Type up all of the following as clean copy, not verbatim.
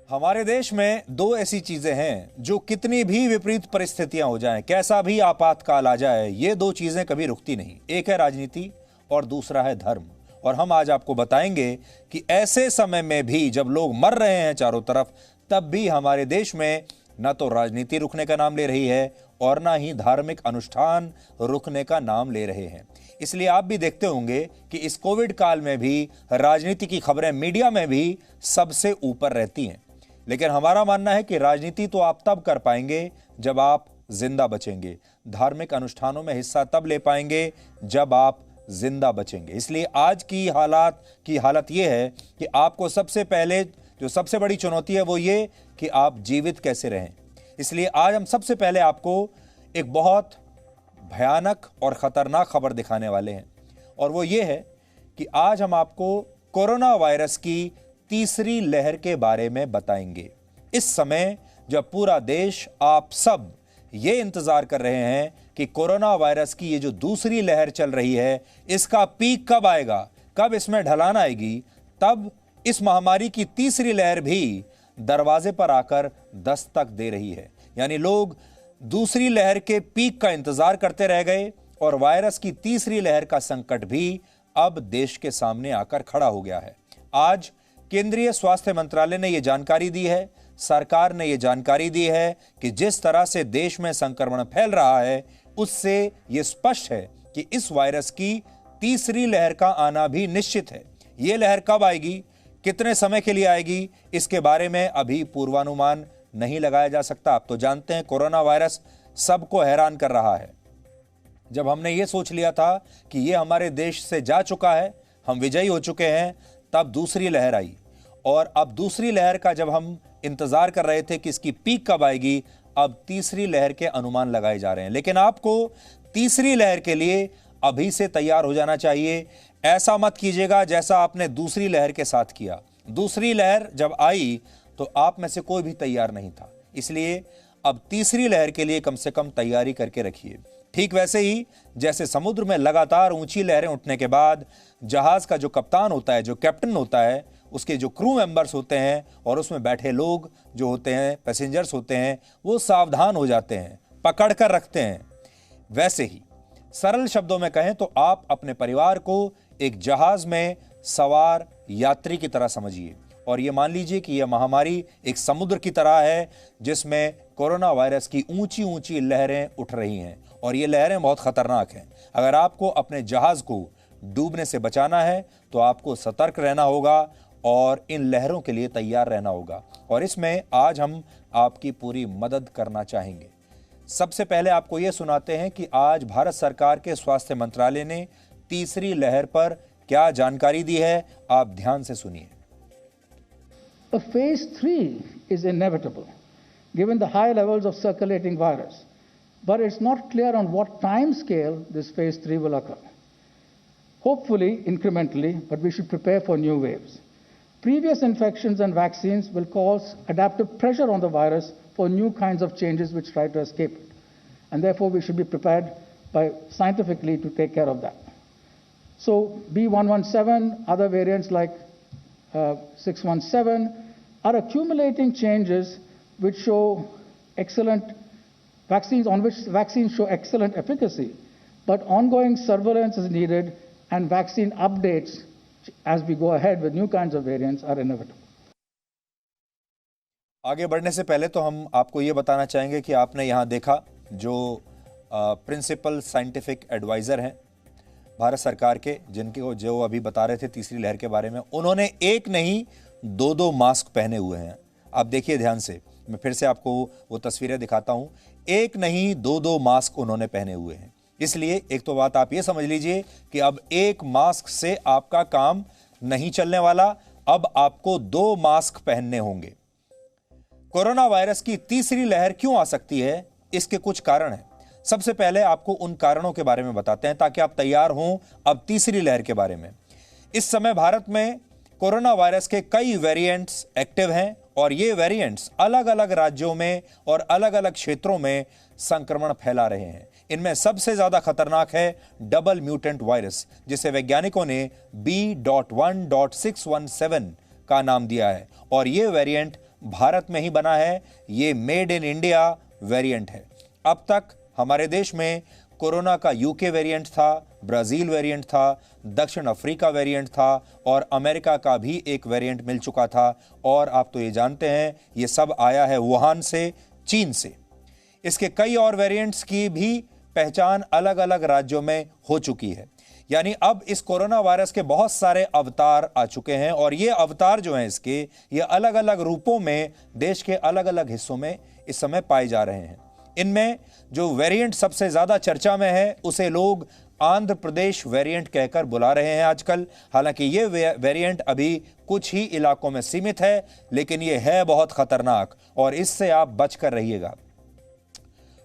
हमारे देश में दो ऐसी चीजें हैं जो कितनी भी विपरीत परिस्थितियां हो जाएं, कैसा भी आपातकाल आ जाए, ये दो चीजें कभी रुकती नहीं। एक है राजनीति और दूसरा है धर्म। और हम आज आपको बताएंगे कि ऐसे समय में भी जब लोग मर रहे हैं चारों तरफ, तब भी हमारे देश में न तो राजनीति रुकने का नाम ले रही है और ना ही धार्मिक अनुष्ठान रुकने का नाम ले रहे हैं। इसलिए आप भी देखते होंगे कि इस कोविड काल में भी राजनीति की खबरें मीडिया में भी सबसे ऊपर रहती हैं। लेकिन हमारा मानना है कि राजनीति तो आप तब कर पाएंगे जब आप जिंदा बचेंगे, धार्मिक अनुष्ठानों में हिस्सा तब ले पाएंगे जब आप जिंदा बचेंगे। इसलिए आज की हालत यह है कि आपको सबसे पहले जो सबसे बड़ी चुनौती है वो ये कि आप जीवित कैसे रहें। इसलिए आज हम सबसे पहले आपको एक बहुत भयानक और खतरनाक खबर दिखाने वाले हैं, और वो ये है कि आज हम आपको कोरोना वायरस की तीसरी लहर के बारे में बताएंगे। इस समय जब पूरा देश, आप सब ये इंतजार कर रहे हैं कि कोरोना वायरस की ये जो दूसरी लहर चल रही है, इसका पीक कब आएगा, कब इसमें ढलान आएगी, तब इस महामारी की तीसरी लहर भी दरवाजे पर आकर दस्तक दे रही है। यानी लोग दूसरी लहर के पीक का इंतजार करते रह गए और वायरस की तीसरी लहर का संकट भी अब देश के सामने आकर खड़ा हो गया है। आज केंद्रीय स्वास्थ्य मंत्रालय ने यह जानकारी दी है, सरकार ने यह जानकारी दी है कि जिस तरह से देश में संक्रमण फैल रहा है, उससे यह स्पष्ट है कि इस वायरस की तीसरी लहर का आना भी निश्चित है। यह लहर कब आएगी, कितने समय के लिए आएगी, इसके बारे में अभी पूर्वानुमान नहीं लगाया जा सकता। आप तो जानते हैं कोरोना वायरस सबको हैरान कर रहा है। जब हमने ये सोच लिया था कि ये हमारे देश से जा चुका है, हम विजयी हो चुके हैं, तब दूसरी लहर आई। और अब दूसरी लहर का जब हम इंतजार कर रहे थे कि इसकी पीक कब आएगी, अब तीसरी लहर के अनुमान लगाए जा रहे हैं। लेकिन आपको तीसरी लहर के लिए अभी से तैयार हो जाना चाहिए। ऐसा मत कीजिएगा जैसा आपने दूसरी लहर के साथ किया। दूसरी लहर जब आई तो आप में से कोई भी तैयार नहीं था, इसलिए अब तीसरी लहर के लिए कम से कम तैयारी करके रखिए। ठीक वैसे ही जैसे समुद्र में लगातार ऊंची लहरें उठने के बाद जहाज का जो कप्तान होता है, जो कैप्टन होता है, उसके जो क्रू मेंबर्स होते हैं और उसमें बैठे लोग जो होते हैं, पैसेंजर्स होते हैं, वो सावधान हो जाते हैं, पकड़ कर रखते हैं। वैसे ही सरल शब्दों में कहें तो आप अपने परिवार को एक जहाज में सवार यात्री की तरह समझिए और ये मान लीजिए कि यह महामारी एक समुद्र की तरह है जिसमें कोरोना वायरस की ऊंची ऊंची लहरें उठ रही हैं और ये लहरें बहुत खतरनाक हैं। अगर आपको अपने जहाज को डूबने से बचाना है तो आपको सतर्क रहना होगा और इन लहरों के लिए तैयार रहना होगा, और इसमें आज हम आपकी पूरी मदद करना चाहेंगे। सबसे पहले आपको यह सुनाते हैं कि आज भारत सरकार के स्वास्थ्य मंत्रालय ने तीसरी लहर पर क्या जानकारी दी है। आप ध्यान से सुनिए। A phase 3 is inevitable given the high levels of circulating virus, but it's not clear on what time scale this phase 3 will occur. Hopefully incrementally, but we should prepare for new waves. Previous infections and vaccines will cause adaptive pressure on the virus for new kinds of changes which try to escape it, and therefore we should be prepared scientifically to take care of that. So B117, other variants like 617 are accumulating changes which show excellent vaccines, on which vaccines show excellent efficacy, but ongoing surveillance is needed and vaccine updates as we go ahead with new kinds of variants are inevitable. आगे बढ़ने से पहले तो हम आपको ये बताना चाहेंगे कि आपने यहाँ देखा जो प्रिंसिपल साइंटिफिक एडवाइजर हैं भारत सरकार के, जिनके जो अभी बता रहे थे तीसरी लहर के बारे में, उन्होंने एक नहीं दो मास्क पहने हुए हैं। आप देखिए ध्यान से, मैं फिर से आपको वो तस्वीरें दिखाता हूं। एक नहीं दो मास्क उन्होंने पहने हुए हैं। इसलिए एक तो बात आप ये समझ लीजिए कि अब एक मास्क से आपका काम नहीं चलने वाला, अब आपको 2 मास्क पहनने होंगे। कोरोना वायरस की तीसरी लहर क्यों आ सकती है, इसके कुछ कारण हैं। सबसे पहले आपको उन कारणों के बारे में बताते हैं ताकि आप तैयार हों अब तीसरी लहर के बारे में। इस समय भारत में कोरोना वायरस के कई वेरिएंट्स एक्टिव हैं और ये वेरिएंट्स अलग अलग राज्यों में और अलग अलग क्षेत्रों में संक्रमण फैला रहे हैं। इनमें सबसे ज्यादा खतरनाक है डबल म्यूटेंट वायरस, जिसे वैज्ञानिकों ने B.1.617 का नाम दिया है, और यह वेरिएंट भारत में ही बना है, ये मेड इन इंडिया वेरिएंट है। अब तक हमारे देश में कोरोना का यूके वेरिएंट था, ब्राजील वेरिएंट था, दक्षिण अफ्रीका वेरिएंट था और अमेरिका का भी एक वेरिएंट मिल चुका था। और आप तो ये जानते हैं ये सब आया है वुहान से, चीन से। इसके कई और वेरिएंट्स की भी पहचान अलग अलग राज्यों में हो चुकी है। यानी अब इस कोरोना वायरस के बहुत सारे अवतार आ चुके हैं और ये अवतार जो हैं इसके, ये अलग अलग रूपों में देश के अलग अलग हिस्सों में इस समय पाए जा रहे हैं। इनमें जो वेरिएंट सबसे ज्यादा चर्चा में है उसे लोग आंध्र प्रदेश वेरिएंट कहकर बुला रहे हैं आजकल। हालांकि ये वेरिएंट अभी कुछ ही इलाकों में सीमित है, लेकिन ये है बहुत खतरनाक और इससे आप बचकर रहिएगा।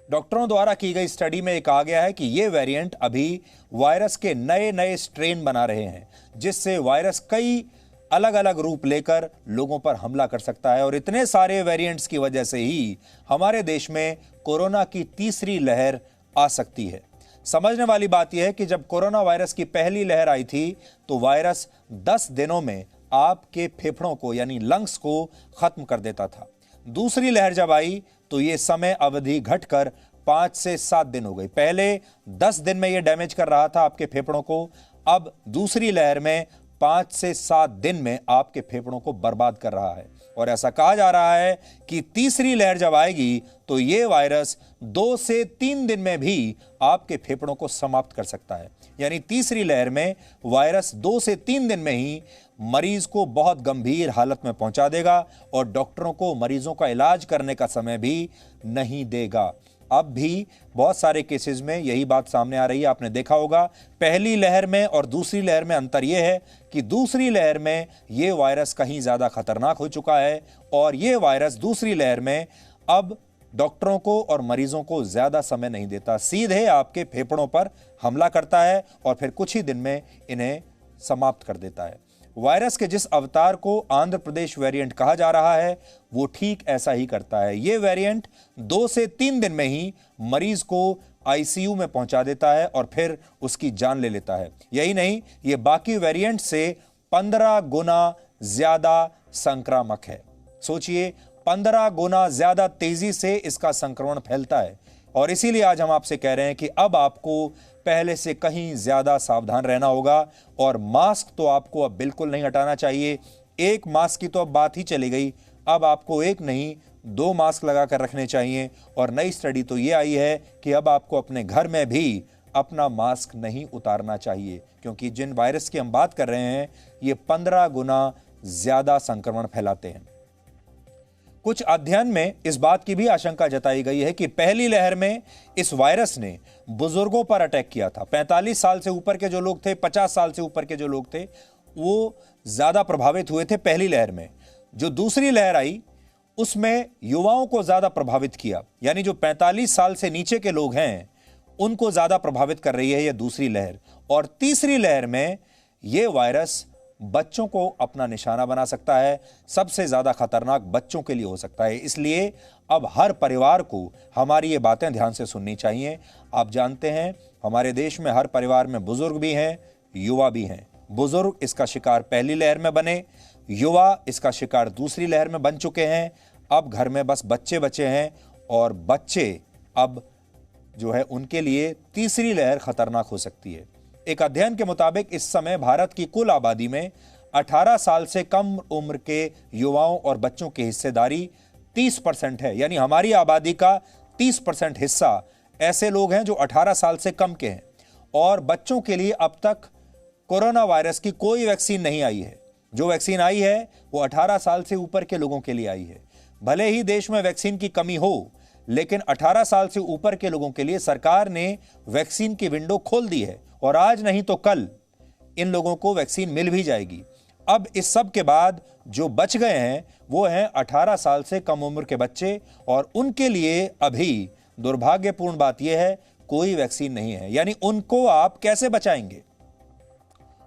डॉक्टरों द्वारा की गई स्टडी में कहा गया है कि ये वेरिएंट अभी वायरस के नए नए स्ट्रेन बना रहे हैं, जिससे वायरस कई अलग अलग रूप लेकर लोगों पर हमला कर सकता है। और इतने सारे वेरिएंट्स की वजह से ही हमारे देश में कोरोना की तीसरी लहर आ सकती है। समझने वाली बात यह है कि जब कोरोना वायरस की पहली लहर आई थी तो वायरस 10 दिनों में आपके फेफड़ों को यानी लंग्स को खत्म कर देता था। दूसरी लहर जब आई तो यह समय अवधि घटकर 5 से 7 दिन हो गई। पहले 10 दिन में यह डैमेज कर रहा था आपके फेफड़ों को, अब दूसरी लहर में 5 से 7 दिन में आपके फेफड़ों को बर्बाद कर रहा है। और ऐसा कहा जा रहा है कि तीसरी लहर जब आएगी तो यह वायरस 2 से 3 दिन में भी आपके फेफड़ों को समाप्त कर सकता है। यानी तीसरी लहर में वायरस 2 से 3 दिन में ही मरीज को बहुत गंभीर हालत में पहुंचा देगा और डॉक्टरों को मरीजों का इलाज करने का समय भी नहीं देगा। अब भी बहुत सारे केसेस में यही बात सामने आ रही है। आपने देखा होगा पहली लहर में और दूसरी लहर में अंतर यह है कि दूसरी लहर में यह वायरस कहीं ज्यादा खतरनाक हो चुका है और यह वायरस दूसरी लहर में अब डॉक्टरों को और मरीजों को ज्यादा समय नहीं देता, सीधे आपके फेफड़ों पर हमला करता है और फिर कुछ ही दिन में इन्हें समाप्त कर देता है। वायरस के जिस अवतार को आंध्र प्रदेश वेरिएंट कहा जा रहा है वो ठीक ऐसा ही करता है। यह वेरिएंट 2 से 3 दिन में ही मरीज को आईसीयू में पहुंचा देता है और फिर उसकी जान ले लेता है। यही नहीं, यह बाकी वेरिएंट से 15 गुना ज्यादा संक्रामक है। सोचिए, 15 गुना ज्यादा तेजी से इसका संक्रमण फैलता है। और इसीलिए आज हम आपसे कह रहे हैं कि अब आपको पहले से कहीं ज्यादा सावधान रहना होगा और मास्क तो आपको अब बिल्कुल नहीं हटाना चाहिए। एक मास्क की तो अब बात ही चली गई, अब आपको एक नहीं 2 मास्क लगाकर रखने चाहिए। और नई स्टडी तो ये आई है कि अब आपको अपने घर में भी अपना मास्क नहीं उतारना चाहिए, क्योंकि जिन वायरस की हम बात कर रहे हैं ये 15 गुना ज्यादा संक्रमण फैलाते हैं। कुछ अध्ययन में इस बात की भी आशंका जताई गई है कि पहली लहर में इस वायरस ने बुजुर्गों पर अटैक किया था। 45 साल से ऊपर के जो लोग थे, 50 साल से ऊपर के जो लोग थे, वो ज्यादा प्रभावित हुए थे पहली लहर में। जो दूसरी लहर आई उसमें युवाओं को ज्यादा प्रभावित किया, यानी जो 45 साल से नीचे के लोग हैं उनको ज्यादा प्रभावित कर रही है यह दूसरी लहर। और तीसरी लहर में यह वायरस बच्चों को अपना निशाना बना सकता है। सबसे ज्यादा खतरनाक बच्चों के लिए हो सकता है। इसलिए अब हर परिवार को हमारी ये बातें ध्यान से सुननी चाहिए। आप जानते हैं हमारे देश में हर परिवार में बुजुर्ग भी हैं, युवा भी हैं। बुजुर्ग इसका शिकार पहली लहर में बने, युवा इसका शिकार दूसरी लहर में बन चुके हैं। अब घर में बस बच्चे बचे हैं और बच्चे अब जो है उनके लिए तीसरी लहर खतरनाक हो सकती है। एक अध्ययन के मुताबिक इस समय भारत की कुल आबादी में 18 साल से कम उम्र के युवाओं और बच्चों की हिस्सेदारी 30% है। यानी हमारी आबादी का 30% हिस्सा ऐसे लोग हैं जो 18 साल से कम के हैं। और बच्चों के लिए अब तक कोरोना वायरस की कोई वैक्सीन नहीं आई है। जो वैक्सीन आई है वो 18 साल से ऊपर के लोगों के लिए आई है। भले ही देश में वैक्सीन की कमी हो, लेकिन 18 साल से ऊपर के लोगों के लिए सरकार ने वैक्सीन की विंडो खोल दी है और आज नहीं तो कल इन लोगों को वैक्सीन मिल भी जाएगी। अब इस सब के बाद जो बच गए हैं वो हैं 18 साल से कम उम्र के बच्चे, और उनके लिए अभी दुर्भाग्यपूर्ण बात यह है कोई वैक्सीन नहीं है। यानी उनको आप कैसे बचाएंगे?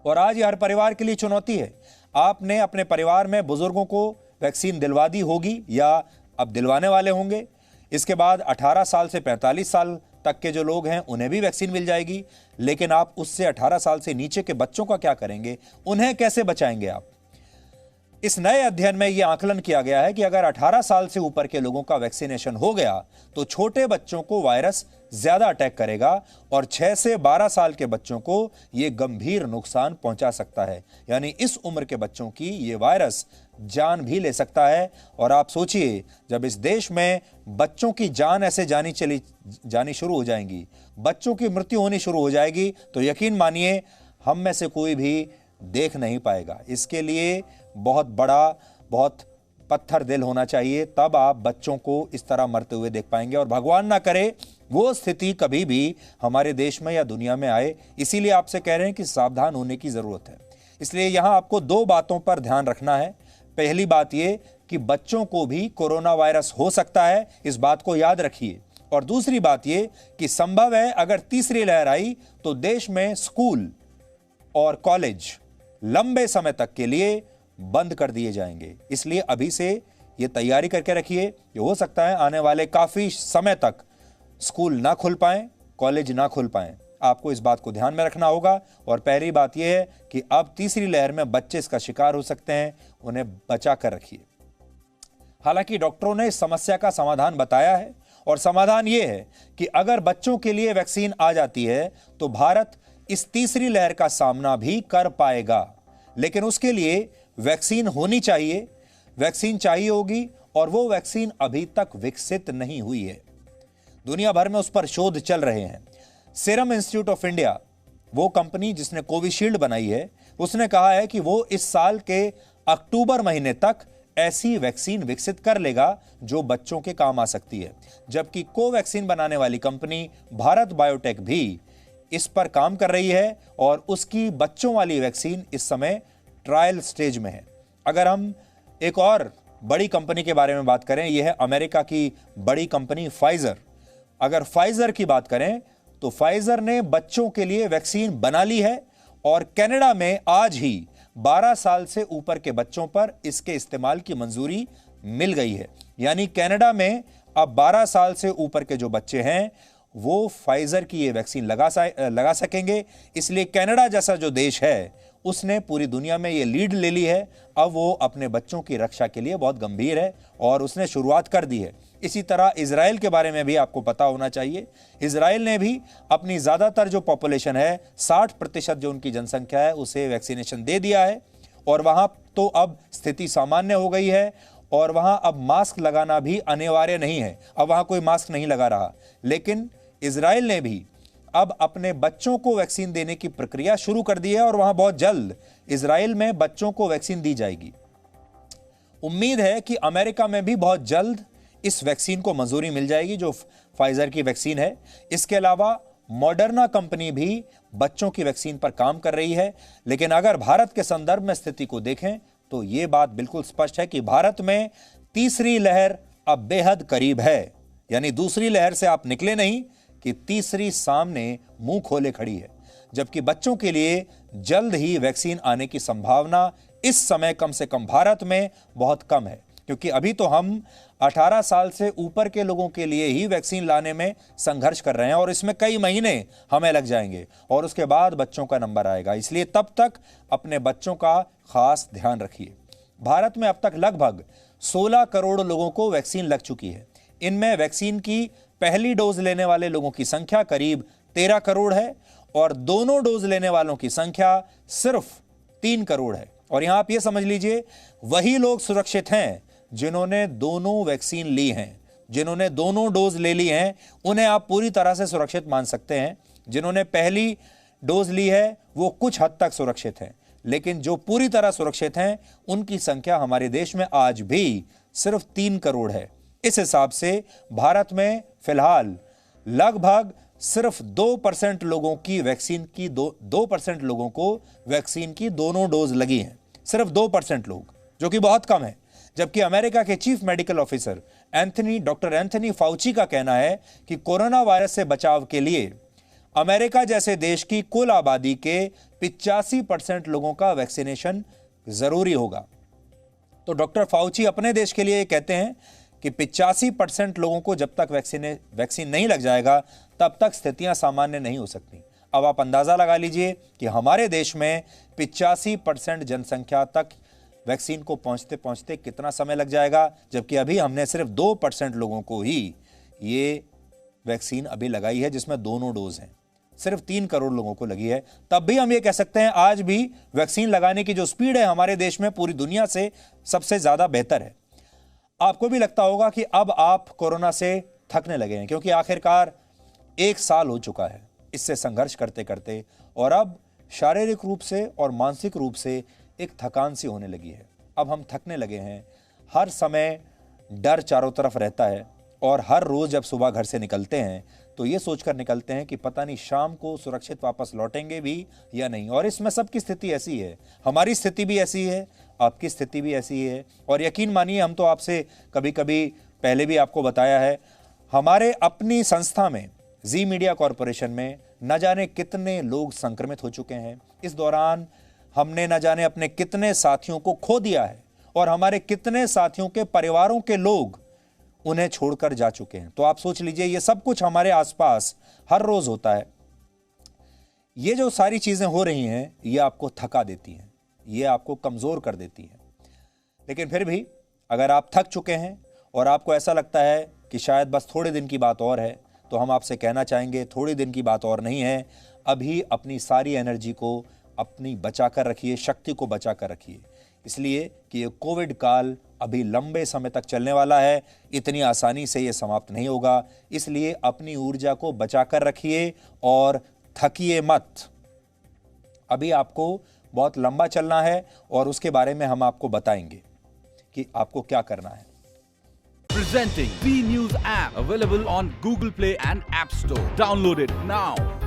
और आज ये हर परिवार के लिए चुनौती है। आपने अपने परिवार में बुजुर्गों को वैक्सीन दिलवा दी होगी या अब दिलवाने वाले होंगे। इसके बाद 18 साल से 45 साल तक के जो लोग हैं उन्हें भी वैक्सीन मिल जाएगी। लेकिन आप उससे 18 साल से नीचे के बच्चों का क्या करेंगे? उन्हें कैसे बचाएंगे आप? इस नए अध्ययन में यह आकलन किया गया है कि अगर 18 साल से ऊपर के लोगों का वैक्सीनेशन हो गया तो छोटे बच्चों को वायरस ज्यादा अटैक करेगा और 6 से 12 साल के बच्चों को यह गंभीर नुकसान पहुंचा सकता है। यानी इस उम्र के बच्चों की यह वायरस जान भी ले सकता है। और आप सोचिए, जब इस देश में बच्चों की जान ऐसे जानी शुरू हो जाएंगी, बच्चों की मृत्यु होनी शुरू हो जाएगी, तो यकीन मानिए हम में से कोई भी देख नहीं पाएगा। इसके लिए बहुत बड़ा, बहुत पत्थर दिल होना चाहिए, तब आप बच्चों को इस तरह मरते हुए देख पाएंगे। और भगवान ना करे वो स्थिति कभी भी हमारे देश में या दुनिया में आए। इसीलिए आपसे कह रहे हैं कि सावधान होने की जरूरत है। इसलिए यहां आपको 2 बातों पर ध्यान रखना है। पहली बात यह कि बच्चों को भी कोरोना वायरस हो सकता है, इस बात को याद रखिए। और दूसरी बात यह कि संभव है अगर तीसरी लहर आई तो देश में स्कूल और कॉलेज लंबे समय तक के लिए बंद कर दिए जाएंगे। इसलिए अभी से ये तैयारी करके रखिए कि हो सकता है आने वाले काफी समय तक स्कूल ना खुल पाए, कॉलेज ना खुल पाए। आपको इस बात को ध्यान में रखना होगा। और पहली बात यह है कि अब तीसरी लहर में बच्चे इसका शिकार हो सकते हैं, उन्हें बचा कर रखिए। हालांकि डॉक्टरों ने इस समस्या का समाधान बताया है और समाधान यह है कि अगर बच्चों के लिए वैक्सीन आ जाती है तो भारत इस तीसरी लहर का सामना भी कर पाएगा। लेकिन उसके लिए वैक्सीन होनी चाहिए, वैक्सीन चाहिए होगी, और वो वैक्सीन अभी तक विकसित नहीं हुई है। दुनिया भर में उस पर शोध चल रहे हैं। सीरम इंस्टीट्यूट ऑफ इंडिया, वो कंपनी जिसने कोविशील्ड बनाई है, उसने कहा है कि वो इस साल के अक्टूबर महीने तक ऐसी वैक्सीन विकसित कर लेगा जो बच्चों के काम आ सकती है। जबकि कोवैक्सीन बनाने वाली कंपनी भारत बायोटेक भी इस पर काम कर रही है और उसकी बच्चों वाली वैक्सीन इस समय ट्रायल स्टेज में है। अगर हम एक और बड़ी कंपनी के बारे में बात करें, यह है अमेरिका की बड़ी कंपनी फाइजर। अगर फाइजर की बात करें तो फाइजर ने बच्चों के लिए वैक्सीन बना ली है और कनाडा में आज ही 12 साल से ऊपर के बच्चों पर इसके इस्तेमाल की मंजूरी मिल गई है। यानी कनाडा में अब 12 साल से ऊपर के जो बच्चे हैं वो फाइजर की ये वैक्सीन लगा सकेंगे। इसलिए कनाडा जैसा जो देश है उसने पूरी दुनिया में ये लीड ले ली है। अब वो अपने बच्चों की रक्षा के लिए बहुत गंभीर है और उसने शुरुआत कर दी है। इसी तरह इजराइल के बारे में भी आपको पता होना चाहिए। इजराइल ने भी अपनी ज्यादातर जो पॉपुलेशन है, 60% जो उनकी जनसंख्या है, उसे वैक्सीनेशन दे दिया है और वहां तो अब स्थिति सामान्य हो गई है और वहां अब मास्क लगाना भी अनिवार्य नहीं है। अब वहां कोई मास्क नहीं लगा रहा। लेकिन इजराइल ने भी अब अपने बच्चों को वैक्सीन देने की प्रक्रिया शुरू कर दी है और वहां बहुत जल्द इजराइल में बच्चों को वैक्सीन दी जाएगी। उम्मीद है कि अमेरिका में भी बहुत जल्द इस वैक्सीन को मंजूरी मिल जाएगी जो फाइजर की वैक्सीन है। इसके अलावा मॉडर्ना कंपनी भी बच्चों की वैक्सीन पर काम कर रही है। लेकिन अगर भारत के संदर्भ में स्थिति को देखें तो यह बात बिल्कुल स्पष्ट है कि भारत में तीसरी लहर अब बेहद करीब है। यानी दूसरी लहर से आप निकले नहीं कि तीसरी सामने मुंह खोले खड़ी है। जबकि बच्चों के लिए जल्द ही वैक्सीन आने की संभावना इस समय कम से कम भारत में बहुत कम है, क्योंकि अभी तो हम 18 साल से ऊपर के लोगों के लिए ही वैक्सीन लाने में संघर्ष कर रहे हैं और इसमें कई महीने हमें लग जाएंगे और उसके बाद बच्चों का नंबर आएगा। इसलिए तब तक अपने बच्चों का खास ध्यान रखिए। भारत में अब तक लगभग 16 करोड़ लोगों को वैक्सीन लग चुकी है। इनमें वैक्सीन की पहली डोज लेने वाले लोगों की संख्या करीब 13 करोड़ है और दोनों डोज लेने वालों की संख्या सिर्फ 3 करोड़ है। और यहां आप यह समझ लीजिए, वही लोग सुरक्षित हैं जिन्होंने दोनों वैक्सीन ली हैं, जिन्होंने दोनों डोज ले ली हैं, उन्हें आप पूरी तरह से सुरक्षित मान सकते हैं। जिन्होंने पहली डोज ली है वो कुछ हद तक सुरक्षित हैं, लेकिन जो पूरी तरह सुरक्षित हैं उनकी संख्या हमारे देश में आज भी सिर्फ 3 करोड़ है। इस हिसाब से भारत में फिलहाल लगभग सिर्फ 2% लोगों की वैक्सीन की 2% लोगों को वैक्सीन की दोनों डोज लगी हैं। सिर्फ 2% लोग, जो कि बहुत कम है। जबकि अमेरिका के chief medical officer doctor Anthony Fauci का कहना है कि कोरोना वायरस से बचाव के लिए अमेरिका जैसे देश की कुल आबादी के 85% लोगों का वैक्सीनेशन जरूरी होगा। तो डॉक्टर फाउची अपने देश के लिए कहते हैं कि 85% लोगों को जब तक वैक्सीन नहीं लग जाएगा तब तक स्थितियां सामान्य नहीं हो सकती। अब आप अंदाजा लगा लीजिए कि हमारे देश में 85% जनसंख्या तक वैक्सीन को पहुंचते पहुंचते कितना समय लग जाएगा, जबकि अभी हमने सिर्फ 2% लोगों को ही ये वैक्सीन अभी लगाई है, जिसमें दोनों डोज हैं। सिर्फ 3 करोड़ लोगों को लगी है। तब भी हम ये कह सकते हैं आज भी वैक्सीन लगाने की जो स्पीड है हमारे देश में पूरी दुनिया से सबसे ज्यादा बेहतर है। आपको भी लगता होगा कि अब आप कोरोना से थकने लगे हैं, क्योंकि आखिरकार 1 साल हो चुका है इससे संघर्ष करते करते, और अब शारीरिक रूप से और मानसिक रूप से एक थकान सी होने लगी है। अब हम थकने लगे हैं। हर समय डर चारों तरफ रहता है, और हर रोज जब सुबह घर से निकलते हैं तो ये सोचकर निकलते हैं कि पता नहीं शाम को सुरक्षित वापस लौटेंगे भी या नहीं। और इसमें सबकी स्थिति ऐसी है, हमारी स्थिति भी ऐसी है, आपकी स्थिति भी ऐसी है। और यकीन मानिए, हम तो आपसे कभी कभी पहले भी आपको बताया है, हमारे अपनी संस्था में जी मीडिया कॉरपोरेशन में न जाने कितने लोग संक्रमित हो चुके हैं। इस दौरान हमने न जाने अपने कितने साथियों को खो दिया है, और हमारे कितने साथियों के परिवारों के लोग उन्हें छोड़कर जा चुके हैं। तो आप सोच लीजिए, ये सब कुछ हमारे आसपास हर रोज होता है। ये जो सारी चीजें हो रही हैं, ये आपको थका देती हैं, ये आपको कमजोर कर देती हैं। लेकिन फिर भी अगर आप थक चुके हैं और आपको ऐसा लगता है कि शायद बस थोड़े दिन की बात और है, तो हम आपसे कहना चाहेंगे, थोड़ी दिन की बात और नहीं है। अभी अपनी सारी एनर्जी को अपनी बचा कर रखिए, शक्ति को बचा कर रखिए, इसलिए कि ये कोविड काल अभी लंबे समय तक चलने वाला है। इतनी आसानी से ये समाप्त नहीं होगा, इसलिए अपनी ऊर्जा को बचा कर रखिए और थकिए मत। अभी आपको बहुत लंबा चलना है, और उसके बारे में हम आपको बताएंगे कि आपको क्या करना है। Presenting B News app, available on Google Play and App Store. Download it now.